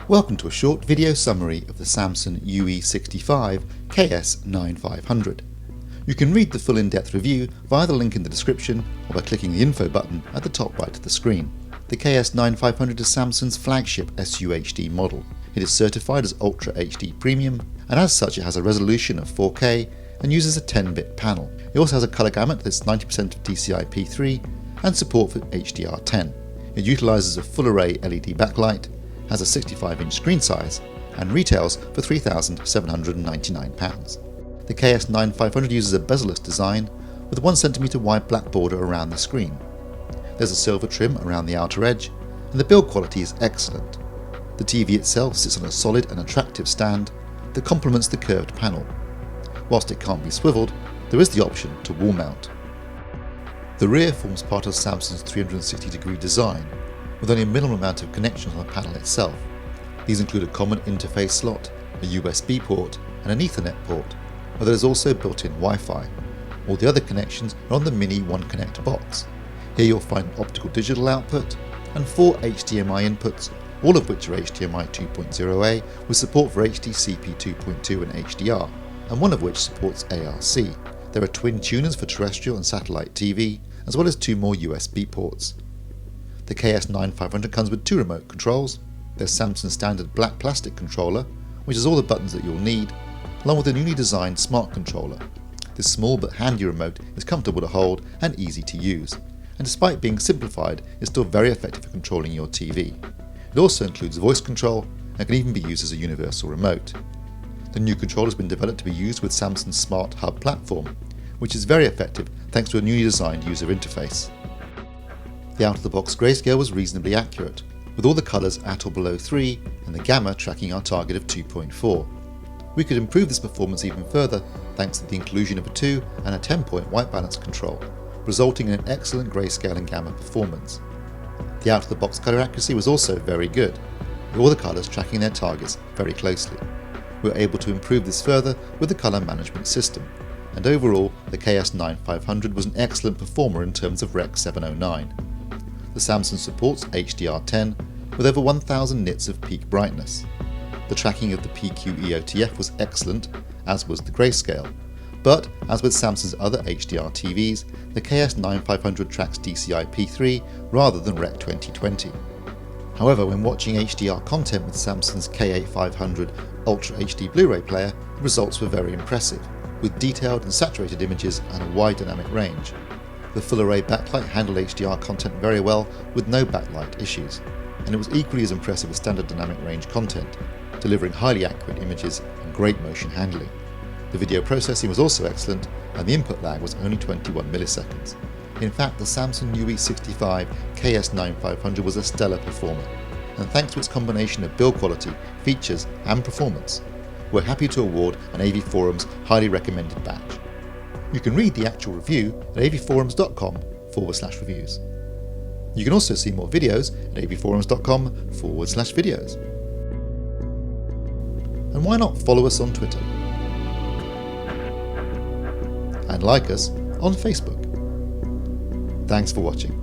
Welcome to a short video summary of the Samsung UE65KS9500. You can read the full in-depth review via the link in the description or by clicking the info button at the top right of the screen. The KS9500 is Samsung's flagship SUHD model. It is certified as Ultra HD Premium, and as such it has a resolution of 4K and uses a 10-bit panel. It also has a colour gamut that's 90% of DCI-P3 and support for HDR10. It utilises a full array LED backlight, has a 65-inch screen size, and retails for £3,799. The KS9500 uses a bezel-less design with a 1cm wide black border around the screen. There's a silver trim around the outer edge, and the build quality is excellent. The TV itself sits on a solid and attractive stand that complements the curved panel. Whilst it can't be swiveled, there is the option to wall mount. The rear forms part of Samsung's 360-degree design, with only a minimal amount of connections on the panel itself. These include a common interface slot, a USB port and an Ethernet port, but there is also built-in Wi-Fi. All the other connections are on the mini One Connect box. Here you'll find optical digital output and 4 HDMI inputs, all of which are HDMI 2.0A with support for HDCP 2.2 and HDR, and one of which supports ARC. There are twin tuners for terrestrial and satellite TV, as well as 2 more USB ports. The KS9500 comes with 2 remote controls. There's Samsung's standard black plastic controller, which has all the buttons that you'll need, along with a newly designed smart controller. This small but handy remote is comfortable to hold and easy to use, and despite being simplified, is still very effective for controlling your TV. It also includes voice control and can even be used as a universal remote. The new controller has been developed to be used with Samsung's Smart Hub platform, which is very effective thanks to a newly designed user interface. The out-of-the-box grayscale was reasonably accurate, with all the colours at or below 3 and the gamma tracking our target of 2.4. We could improve this performance even further thanks to the inclusion of a 2 and a 10-point white balance control, resulting in an excellent grayscale and gamma performance. The out-of-the-box colour accuracy was also very good, with all the colours tracking their targets very closely. We were able to improve this further with the colour management system, and overall the KS9500 was an excellent performer in terms of Rec. 709. The Samsung supports HDR10 with over 1000 nits of peak brightness. The tracking of the PQ-EOTF was excellent, as was the grayscale, but as with Samsung's other HDR TVs, the KS9500 tracks DCI-P3 rather than Rec. 2020. However, when watching HDR content with Samsung's K8500 Ultra HD Blu-ray player, the results were very impressive, with detailed and saturated images and a wide dynamic range. The full array backlight handled HDR content very well with no backlight issues, and it was equally as impressive as standard dynamic range content, delivering highly accurate images and great motion handling. The video processing was also excellent, and the input lag was only 21 milliseconds. In fact, the Samsung UE65KS9500 was a stellar performer, and thanks to its combination of build quality, features and performance, we're happy to award an AV Forum's highly recommended badge. You can read the actual review at avforums.com/reviews. You can also see more videos at avforums.com/videos. And why not follow us on Twitter? And like us on Facebook. Thanks for watching.